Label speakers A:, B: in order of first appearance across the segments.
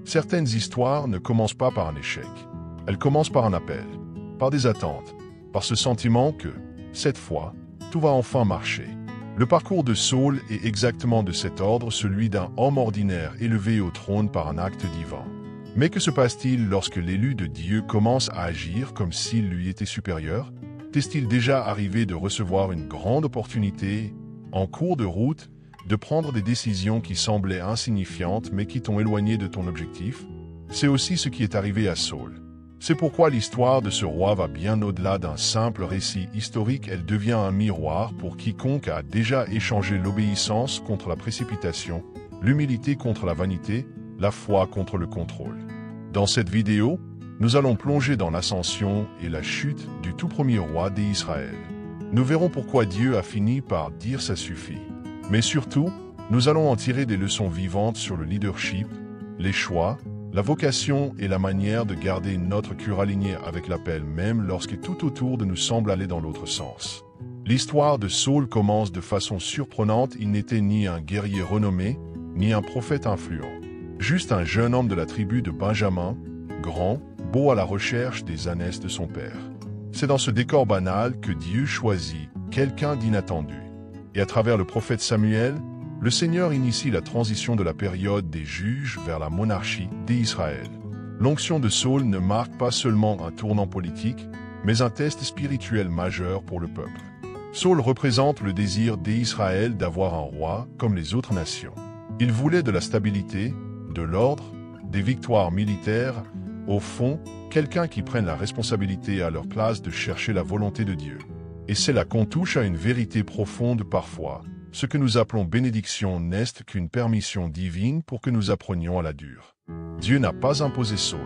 A: Certaines histoires ne commencent pas par un échec. Elles commencent par un appel, par des attentes, par ce sentiment que, cette fois, tout va enfin marcher. Le parcours de Saül est exactement de cet ordre, celui d'un homme ordinaire élevé au trône par un acte divin. Mais que se passe-t-il lorsque l'élu de Dieu commence à agir comme s'il lui était supérieur? T'est-il déjà arrivé de recevoir une grande opportunité, en cours de route, de prendre des décisions qui semblaient insignifiantes mais qui t'ont éloigné de ton objectif? C'est aussi ce qui est arrivé à Saül. C'est pourquoi l'histoire de ce roi va bien au-delà d'un simple récit historique, elle devient un miroir pour quiconque a déjà échangé l'obéissance contre la précipitation, l'humilité contre la vanité, la foi contre le contrôle. Dans cette vidéo, nous allons plonger dans l'ascension et la chute du tout premier roi d'Israël. Nous verrons pourquoi Dieu a fini par dire ça suffit. Mais surtout, nous allons en tirer des leçons vivantes sur le leadership, les choix, la vocation et la manière de garder notre cœur aligné avec l'appel même lorsque tout autour de nous semble aller dans l'autre sens. L'histoire de Saül commence de façon surprenante. Il n'était ni un guerrier renommé, ni un prophète influent. Juste un jeune homme de la tribu de Benjamin, grand, beau à la recherche des ânesses de son père. C'est dans ce décor banal que Dieu choisit quelqu'un d'inattendu. Et à travers le prophète Samuel, le Seigneur initie la transition de la période des juges vers la monarchie d'Israël. L'onction de Saül ne marque pas seulement un tournant politique, mais un test spirituel majeur pour le peuple. Saül représente le désir d'Israël d'avoir un roi comme les autres nations. Il voulait de la stabilité, de l'ordre, des victoires militaires, au fond, quelqu'un qui prenne la responsabilité à leur place de chercher la volonté de Dieu. Et c'est là qu'on touche à une vérité profonde parfois. Ce que nous appelons bénédiction n'est qu'une permission divine pour que nous apprenions à la dure. Dieu n'a pas imposé Saül.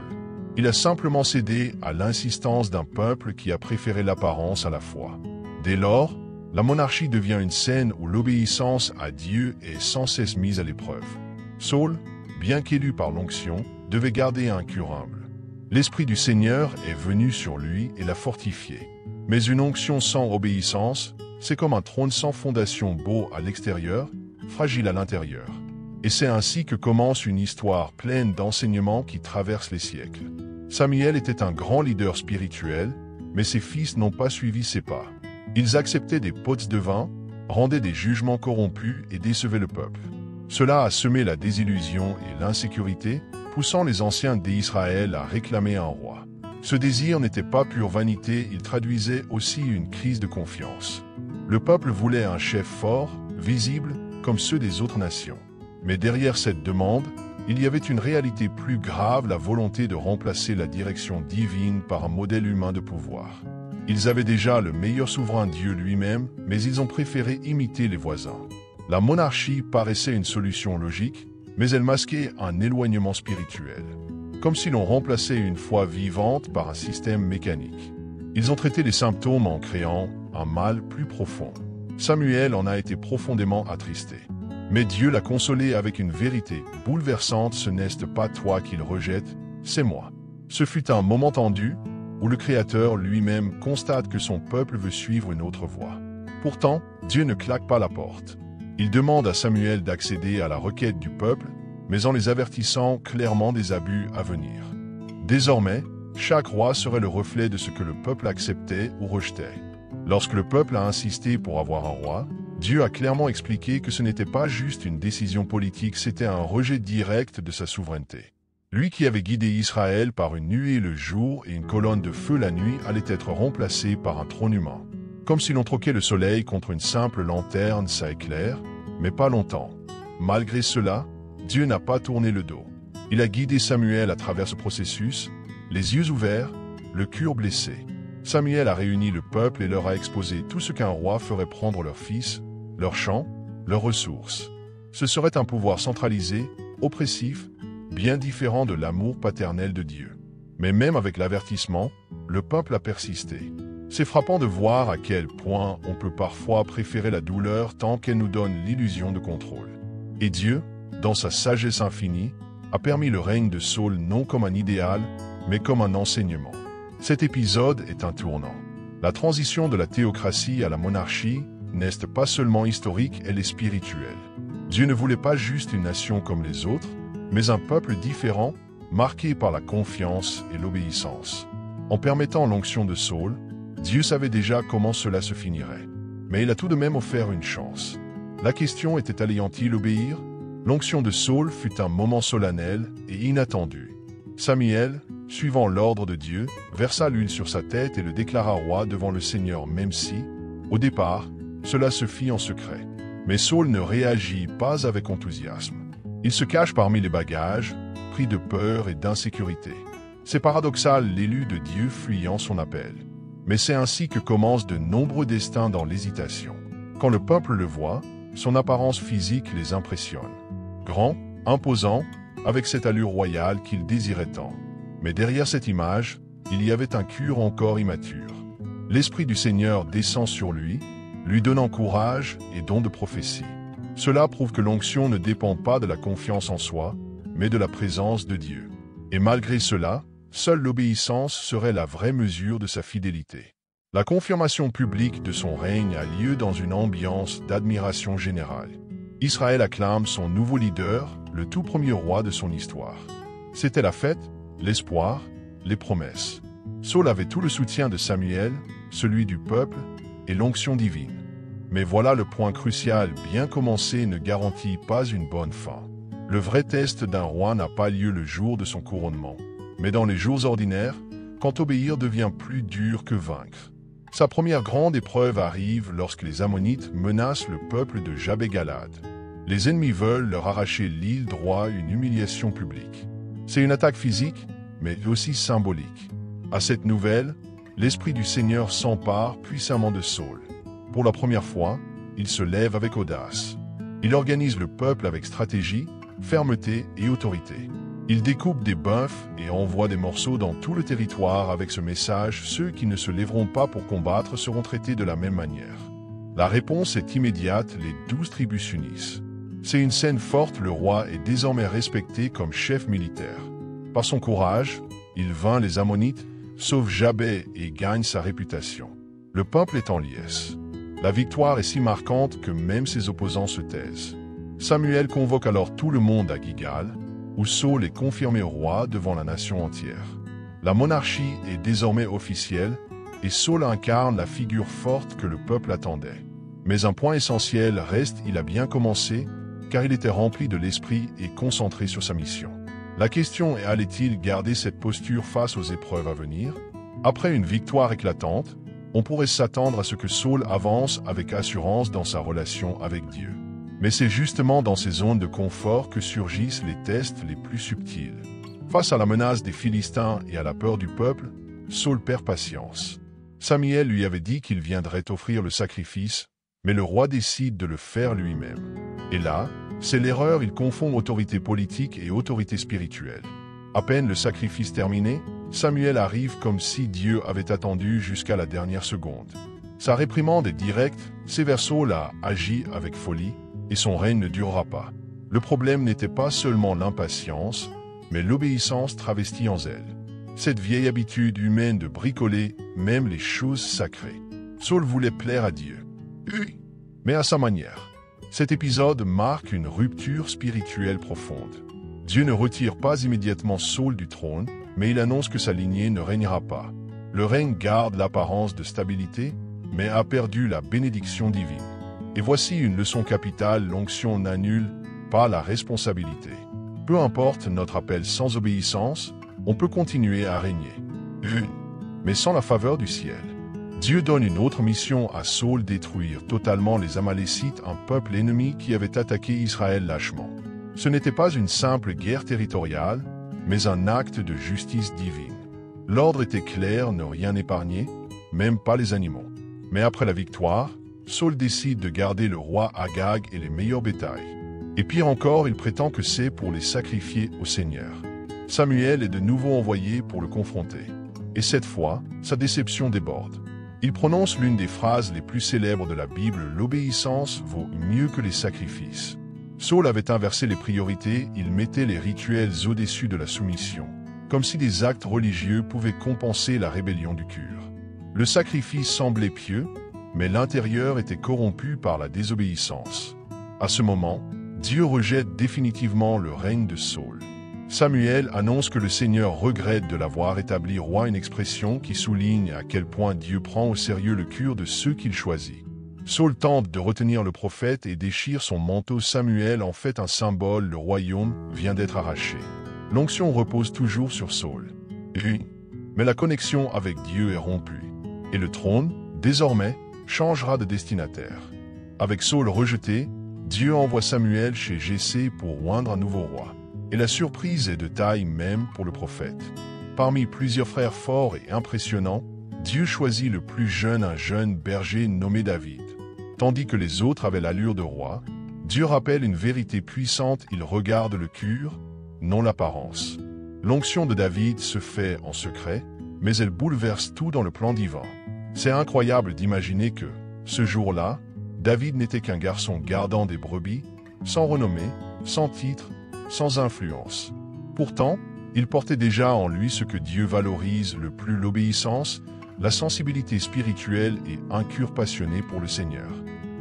A: Il a simplement cédé à l'insistance d'un peuple qui a préféré l'apparence à la foi. Dès lors, la monarchie devient une scène où l'obéissance à Dieu est sans cesse mise à l'épreuve. Saül, bien qu'élu par l'onction, devait garder un cœur humble. L'Esprit du Seigneur est venu sur lui et l'a fortifié. Mais une onction sans obéissance, c'est comme un trône sans fondation, beau à l'extérieur, fragile à l'intérieur. Et c'est ainsi que commence une histoire pleine d'enseignements qui traversent les siècles. Samuel était un grand leader spirituel, mais ses fils n'ont pas suivi ses pas. Ils acceptaient des pots de vin, rendaient des jugements corrompus et décevaient le peuple. Cela a semé la désillusion et l'insécurité, poussant les anciens d'Israël à réclamer un roi. Ce désir n'était pas pure vanité, il traduisait aussi une crise de confiance. Le peuple voulait un chef fort, visible, comme ceux des autres nations. Mais derrière cette demande, il y avait une réalité plus grave, la volonté de remplacer la direction divine par un modèle humain de pouvoir. Ils avaient déjà le meilleur souverain, Dieu lui-même, mais ils ont préféré imiter les voisins. La monarchie paraissait une solution logique, mais elle masquait un éloignement spirituel. Comme si l'on remplaçait une foi vivante par un système mécanique. Ils ont traité les symptômes en créant un mal plus profond. Samuel en a été profondément attristé. Mais Dieu l'a consolé avec une vérité bouleversante, ce n'est pas toi qu'il rejette, c'est moi. Ce fut un moment tendu, où le Créateur lui-même constate que son peuple veut suivre une autre voie. Pourtant, Dieu ne claque pas la porte. Il demande à Samuel d'accéder à la requête du peuple, mais en les avertissant clairement des abus à venir. Désormais, chaque roi serait le reflet de ce que le peuple acceptait ou rejetait. Lorsque le peuple a insisté pour avoir un roi, Dieu a clairement expliqué que ce n'était pas juste une décision politique, c'était un rejet direct de sa souveraineté. Lui qui avait guidé Israël par une nuée le jour et une colonne de feu la nuit allait être remplacé par un trône humain. Comme si l'on troquait le soleil contre une simple lanterne, ça éclaire, mais pas longtemps. Malgré cela, Dieu n'a pas tourné le dos. Il a guidé Samuel à travers ce processus, les yeux ouverts, le cœur blessé. Samuel a réuni le peuple et leur a exposé tout ce qu'un roi ferait: prendre leurs fils, leurs champs, leurs ressources. Ce serait un pouvoir centralisé, oppressif, bien différent de l'amour paternel de Dieu. Mais même avec l'avertissement, le peuple a persisté. C'est frappant de voir à quel point on peut parfois préférer la douleur tant qu'elle nous donne l'illusion de contrôle. Et Dieu, dans sa sagesse infinie, a permis le règne de Saül non comme un idéal, mais comme un enseignement. Cet épisode est un tournant. La transition de la théocratie à la monarchie n'est pas seulement historique, elle est spirituelle. Dieu ne voulait pas juste une nation comme les autres, mais un peuple différent, marquée par la confiance et l'obéissance. En permettant l'onction de Saül, Dieu savait déjà comment cela se finirait. Mais il a tout de même offert une chance. La question était allait-il obéir? L'onction de Saül fut un moment solennel et inattendu. Samuel, suivant l'ordre de Dieu, versa l'huile sur sa tête et le déclara roi devant le Seigneur, même si, au départ, cela se fit en secret. Mais Saül ne réagit pas avec enthousiasme. Il se cache parmi les bagages, pris de peur et d'insécurité. C'est paradoxal, l'élu de Dieu fuyant son appel. Mais c'est ainsi que commencent de nombreux destins dans l'hésitation. Quand le peuple le voit, son apparence physique les impressionne. Grand, imposant, avec cette allure royale qu'il désirait tant. Mais derrière cette image, il y avait un cœur encore immature. L'Esprit du Seigneur descend sur lui, lui donnant courage et don de prophétie. Cela prouve que l'onction ne dépend pas de la confiance en soi, mais de la présence de Dieu. Et malgré cela, seule l'obéissance serait la vraie mesure de sa fidélité. La confirmation publique de son règne a lieu dans une ambiance d'admiration générale. Israël acclame son nouveau leader, le tout premier roi de son histoire. C'était la fête, l'espoir, les promesses. Saül avait tout le soutien de Samuel, celui du peuple et l'onction divine. Mais voilà le point crucial, bien commencer ne garantit pas une bonne fin. Le vrai test d'un roi n'a pas lieu le jour de son couronnement, mais dans les jours ordinaires, quand obéir devient plus dur que vaincre. Sa première grande épreuve arrive lorsque les Ammonites menacent le peuple de Jabé-Galad. Les ennemis veulent leur arracher l'île droit, une humiliation publique. C'est une attaque physique, mais aussi symbolique. À cette nouvelle, l'Esprit du Seigneur s'empare puissamment de Saül. Pour la première fois, il se lève avec audace. Il organise le peuple avec stratégie, fermeté et autorité. Il découpe des bœufs et envoie des morceaux dans tout le territoire avec ce message: ceux qui ne se lèveront pas pour combattre seront traités de la même manière. La réponse est immédiate, les 12 tribus s'unissent. C'est une scène forte, le roi est désormais respecté comme chef militaire. Par son courage, il vainc les Ammonites, sauve Jabé et gagne sa réputation. Le peuple est en liesse. La victoire est si marquante que même ses opposants se taisent. Samuel convoque alors tout le monde à Gilgal, où Saül est confirmé roi devant la nation entière. La monarchie est désormais officielle, et Saül incarne la figure forte que le peuple attendait. Mais un point essentiel reste: il a bien commencé, car il était rempli de l'esprit et concentré sur sa mission. La question est: allait-il garder cette posture face aux épreuves à venir? Après une victoire éclatante, on pourrait s'attendre à ce que Saül avance avec assurance dans sa relation avec Dieu. Mais c'est justement dans ces zones de confort que surgissent les tests les plus subtils. Face à la menace des Philistins et à la peur du peuple, Saül perd patience. Samuel lui avait dit qu'il viendrait offrir le sacrifice, mais le roi décide de le faire lui-même. Et là, c'est l'erreur, il confond autorité politique et autorité spirituelle. À peine le sacrifice terminé, Samuel arrive comme si Dieu avait attendu jusqu'à la dernière seconde. Sa réprimande est directe: sévère. Saül a agi avec folie, et son règne ne durera pas. Le problème n'était pas seulement l'impatience, mais l'obéissance travestie en zèle. Cette vieille habitude humaine de bricoler même les choses sacrées. Saül voulait plaire à Dieu. Oui, mais à sa manière. Cet épisode marque une rupture spirituelle profonde. Dieu ne retire pas immédiatement Saül du trône, mais il annonce que sa lignée ne régnera pas. Le règne garde l'apparence de stabilité, mais a perdu la bénédiction divine. Et voici une leçon capitale: l'onction n'annule pas la responsabilité. Peu importe notre appel, sans obéissance, on peut continuer à régner. Mais sans la faveur du ciel. Dieu donne une autre mission à Saül: détruire totalement les Amalécites, un peuple ennemi qui avait attaqué Israël lâchement. Ce n'était pas une simple guerre territoriale, mais un acte de justice divine. L'ordre était clair: ne rien épargner, même pas les animaux. Mais après la victoire, Saül décide de garder le roi Agag et les meilleurs bétails. Et pire encore, il prétend que c'est pour les sacrifier au Seigneur. Samuel est de nouveau envoyé pour le confronter. Et cette fois, sa déception déborde. Il prononce l'une des phrases les plus célèbres de la Bible: l'obéissance vaut mieux que les sacrifices. Saül avait inversé les priorités, il mettait les rituels au-dessus de la soumission, comme si des actes religieux pouvaient compenser la rébellion du cœur. Le sacrifice semblait pieux, mais l'intérieur était corrompu par la désobéissance. À ce moment, Dieu rejette définitivement le règne de Saül. Samuel annonce que le Seigneur regrette de l'avoir établi roi, une expression qui souligne à quel point Dieu prend au sérieux le cœur de ceux qu'il choisit. Saül tente de retenir le prophète et déchire son manteau. Samuel en fait un symbole, le royaume vient d'être arraché. L'onction repose toujours sur Saül. Oui, mais la connexion avec Dieu est rompue. Et le trône, désormais, changera de destinataire. Avec Saül rejeté, Dieu envoie Samuel chez Jessé pour oindre un nouveau roi. Et la surprise est de taille même pour le prophète. Parmi plusieurs frères forts et impressionnants, Dieu choisit le plus jeune, un jeune berger nommé David. Tandis que les autres avaient l'allure de roi, Dieu rappelle une vérité puissante, il regarde le cœur, non l'apparence. L'onction de David se fait en secret, mais elle bouleverse tout dans le plan divin. C'est incroyable d'imaginer que, ce jour-là, David n'était qu'un garçon gardant des brebis, sans renommée, sans titre, sans influence. Pourtant, il portait déjà en lui ce que Dieu valorise le plus, l'obéissance, la sensibilité spirituelle et un cœur passionné pour le Seigneur.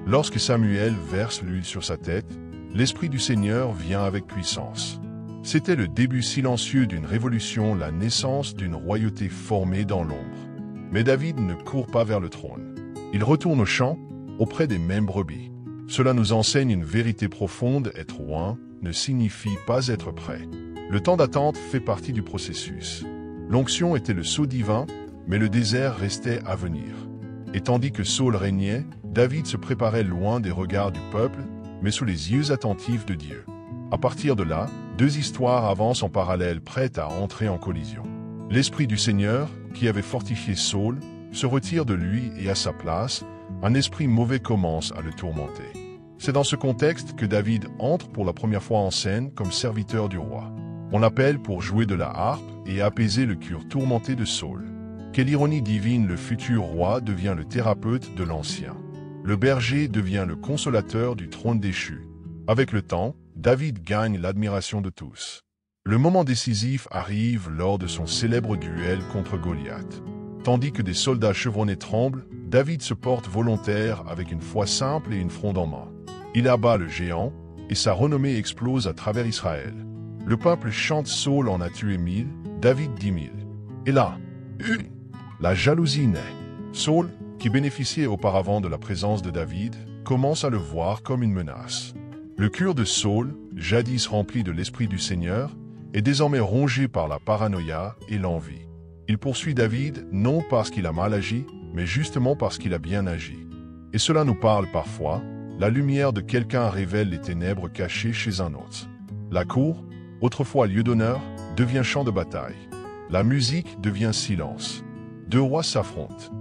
A: Lorsque Samuel verse l'huile sur sa tête, l'Esprit du Seigneur vient avec puissance. C'était le début silencieux d'une révolution, la naissance d'une royauté formée dans l'ombre. Mais David ne court pas vers le trône. Il retourne au champ, auprès des mêmes brebis. Cela nous enseigne une vérité profonde, être loin ne signifie pas être prêt. Le temps d'attente fait partie du processus. L'onction était le sceau divin, mais le désert restait à venir. Et tandis que Saül régnait, David se préparait loin des regards du peuple, mais sous les yeux attentifs de Dieu. À partir de là, deux histoires avancent en parallèle, prêtes à entrer en collision. L'Esprit du Seigneur, qui avait fortifié Saül, se retire de lui et à sa place, un esprit mauvais commence à le tourmenter. C'est dans ce contexte que David entre pour la première fois en scène comme serviteur du roi. On l'appelle pour jouer de la harpe et apaiser le cœur tourmenté de Saül. Quelle ironie divine, le futur roi devient le thérapeute de l'ancien. Le berger devient le consolateur du trône déchu. Avec le temps, David gagne l'admiration de tous. Le moment décisif arrive lors de son célèbre duel contre Goliath. Tandis que des soldats chevronnés tremblent, David se porte volontaire avec une foi simple et une fronde en main. Il abat le géant, et sa renommée explose à travers Israël. Le peuple chante, Saül en a tué 1000, David 10 000. Et là, la jalousie naît. Saül, qui bénéficiait auparavant de la présence de David, commence à le voir comme une menace. Le cœur de Saül, jadis rempli de l'Esprit du Seigneur, est désormais rongé par la paranoïa et l'envie. Il poursuit David non parce qu'il a mal agi, mais justement parce qu'il a bien agi. Et cela nous parle parfois, la lumière de quelqu'un révèle les ténèbres cachées chez un autre. La cour, autrefois lieu d'honneur, devient champ de bataille. La musique devient silence. Deux rois s'affrontent.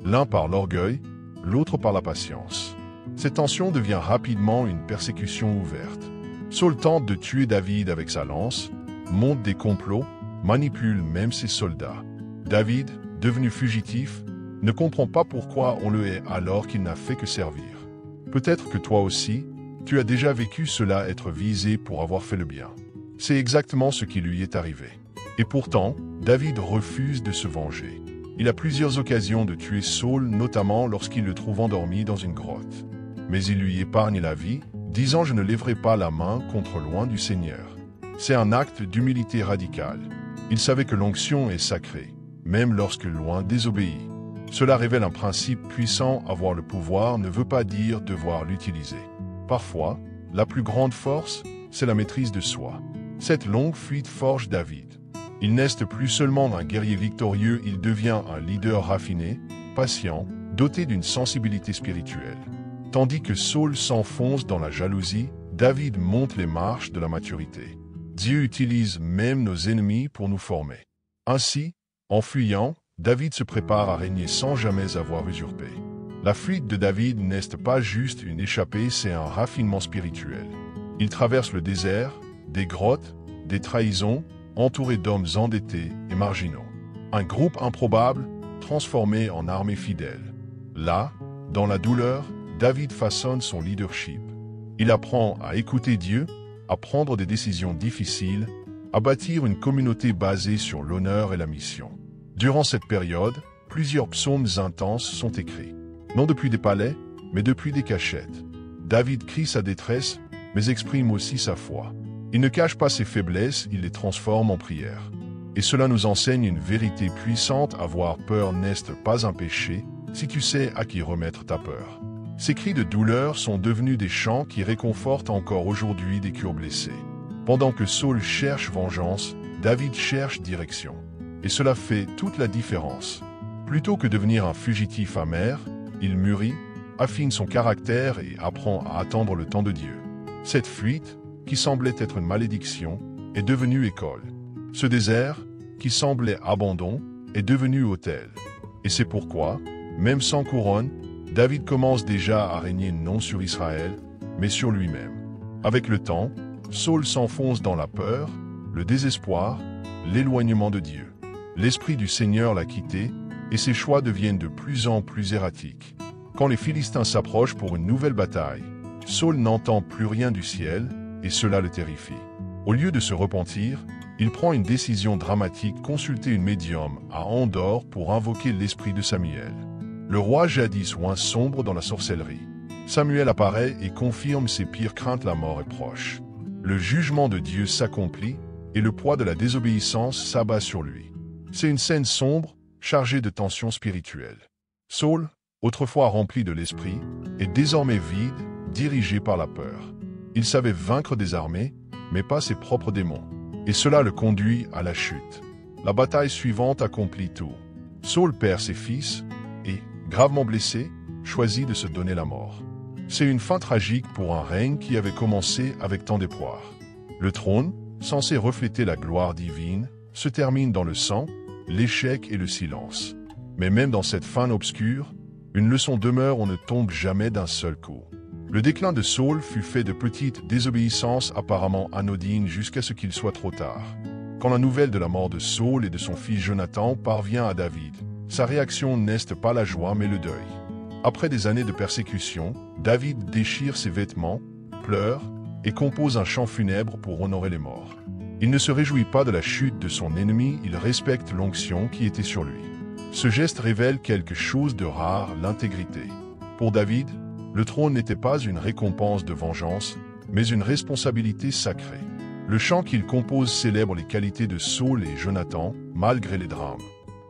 A: L'un par l'orgueil, l'autre par la patience. Cette tension devient rapidement une persécution ouverte. Saül tente de tuer David avec sa lance, monte des complots, manipule même ses soldats. David, devenu fugitif, ne comprend pas pourquoi on le hait alors qu'il n'a fait que servir. Peut-être que toi aussi, tu as déjà vécu cela, être visé pour avoir fait le bien. C'est exactement ce qui lui est arrivé. Et pourtant, David refuse de se venger. Il a plusieurs occasions de tuer Saül, notamment lorsqu'il le trouve endormi dans une grotte. Mais il lui épargne la vie, disant « Je ne lèverai pas la main contre loin du Seigneur ». C'est un acte d'humilité radicale. Il savait que l'onction est sacrée, même lorsque loin désobéit. Cela révèle un principe puissant, avoir le pouvoir ne veut pas dire devoir l'utiliser. Parfois, la plus grande force, c'est la maîtrise de soi. Cette longue fuite forge David. Il n'est plus seulement un guerrier victorieux, il devient un leader raffiné, patient, doté d'une sensibilité spirituelle. Tandis que Saül s'enfonce dans la jalousie, David monte les marches de la maturité. Dieu utilise même nos ennemis pour nous former. Ainsi, en fuyant, David se prépare à régner sans jamais avoir usurpé. La fuite de David n'est pas juste une échappée, c'est un raffinement spirituel. Il traverse le désert, des grottes, des trahisons, entouré d'hommes endettés et marginaux. Un groupe improbable, transformé en armée fidèle. Là, dans la douleur, David façonne son leadership. Il apprend à écouter Dieu, à prendre des décisions difficiles, à bâtir une communauté basée sur l'honneur et la mission. Durant cette période, plusieurs psaumes intenses sont écrits. Non depuis des palais, mais depuis des cachettes. David crie sa détresse, mais exprime aussi sa foi. Il ne cache pas ses faiblesses, il les transforme en prière. Et cela nous enseigne une vérité puissante: avoir peur n'est pas un péché, si tu sais à qui remettre ta peur. Ces cris de douleur sont devenus des chants qui réconfortent encore aujourd'hui des cœurs blessés. Pendant que Saül cherche vengeance, David cherche direction. Et cela fait toute la différence. Plutôt que devenir un fugitif amer, il mûrit, affine son caractère et apprend à attendre le temps de Dieu. Cette fuite, qui semblait être une malédiction, est devenue école. Ce désert, qui semblait abandon, est devenu autel. Et c'est pourquoi, même sans couronne, David commence déjà à régner non sur Israël, mais sur lui-même. Avec le temps, Saül s'enfonce dans la peur, le désespoir, l'éloignement de Dieu. L'Esprit du Seigneur l'a quitté, et ses choix deviennent de plus en plus erratiques. Quand les Philistins s'approchent pour une nouvelle bataille, Saül n'entend plus rien du ciel, et cela le terrifie. Au lieu de se repentir, il prend une décision dramatique: consulter une médium à Endor pour invoquer l'esprit de Samuel. Le roi jadis oint sombre dans la sorcellerie. Samuel apparaît et confirme ses pires craintes: la mort est proche. Le jugement de Dieu s'accomplit, et le poids de la désobéissance s'abat sur lui. C'est une scène sombre, chargée de tensions spirituelles. Saül, autrefois rempli de l'esprit, est désormais vide, dirigé par la peur. Il savait vaincre des armées, mais pas ses propres démons. Et cela le conduit à la chute. La bataille suivante accomplit tout. Saül perd ses fils et, gravement blessé, choisit de se donner la mort. C'est une fin tragique pour un règne qui avait commencé avec tant d'espoir. Le trône, censé refléter la gloire divine, se termine dans le sang, l'échec et le silence. Mais même dans cette fin obscure, une leçon demeure: on ne tombe jamais d'un seul coup. Le déclin de Saül fut fait de petites désobéissances apparemment anodines jusqu'à ce qu'il soit trop tard. Quand la nouvelle de la mort de Saül et de son fils Jonathan parvient à David, sa réaction n'est pas la joie mais le deuil. Après des années de persécution, David déchire ses vêtements, pleure et compose un chant funèbre pour honorer les morts. Il ne se réjouit pas de la chute de son ennemi, il respecte l'onction qui était sur lui. Ce geste révèle quelque chose de rare: l'intégrité. Pour David, le trône n'était pas une récompense de vengeance, mais une responsabilité sacrée. Le chant qu'il compose célèbre les qualités de Saül et Jonathan, malgré les drames.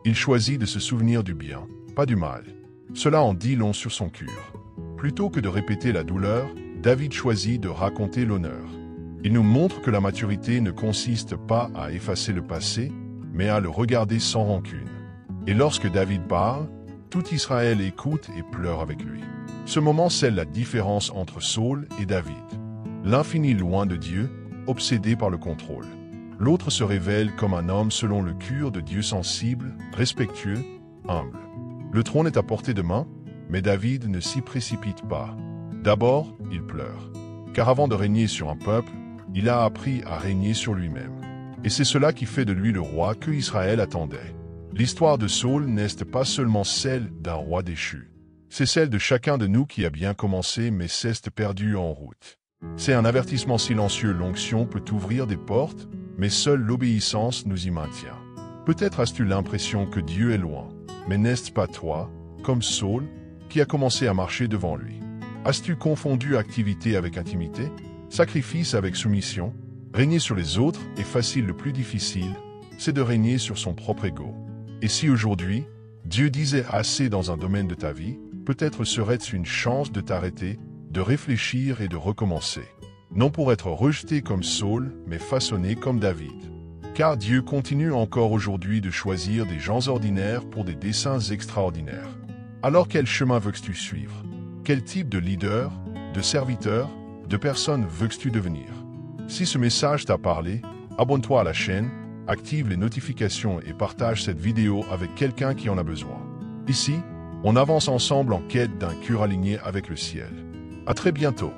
A: Il choisit de se souvenir du bien, pas du mal. Cela en dit long sur son cœur. Plutôt que de répéter la douleur, David choisit de raconter l'honneur. Il nous montre que la maturité ne consiste pas à effacer le passé, mais à le regarder sans rancune. Et lorsque David parle, tout Israël écoute et pleure avec lui. Ce moment scelle la différence entre Saül et David. L'infini loin de Dieu, obsédé par le contrôle. L'autre se révèle comme un homme selon le cœur de Dieu, sensible, respectueux, humble. Le trône est à portée de main, mais David ne s'y précipite pas. D'abord, il pleure. Car avant de régner sur un peuple, il a appris à régner sur lui-même. Et c'est cela qui fait de lui le roi que Israël attendait. L'histoire de Saül n'est pas seulement celle d'un roi déchu. C'est celle de chacun de nous qui a bien commencé mais s'est perdu en route. C'est un avertissement silencieux: l'onction peut ouvrir des portes, mais seule l'obéissance nous y maintient. Peut-être as-tu l'impression que Dieu est loin, mais n'est-ce pas toi, comme Saül, qui a commencé à marcher devant lui? As-tu confondu activité avec intimité, sacrifice avec soumission? Régner sur les autres est facile, le plus difficile, c'est de régner sur son propre ego. Et si aujourd'hui, Dieu disait assez dans un domaine de ta vie, peut-être serait-ce une chance de t'arrêter, de réfléchir et de recommencer. Non pour être rejeté comme Saül, mais façonné comme David. Car Dieu continue encore aujourd'hui de choisir des gens ordinaires pour des desseins extraordinaires. Alors quel chemin veux-tu suivre? Quel type de leader, de serviteur, de personne veux-tu devenir? Si ce message t'a parlé, abonne-toi à la chaîne, active les notifications et partage cette vidéo avec quelqu'un qui en a besoin. Ici, on avance ensemble en quête d'un cœur aligné avec le ciel. À très bientôt.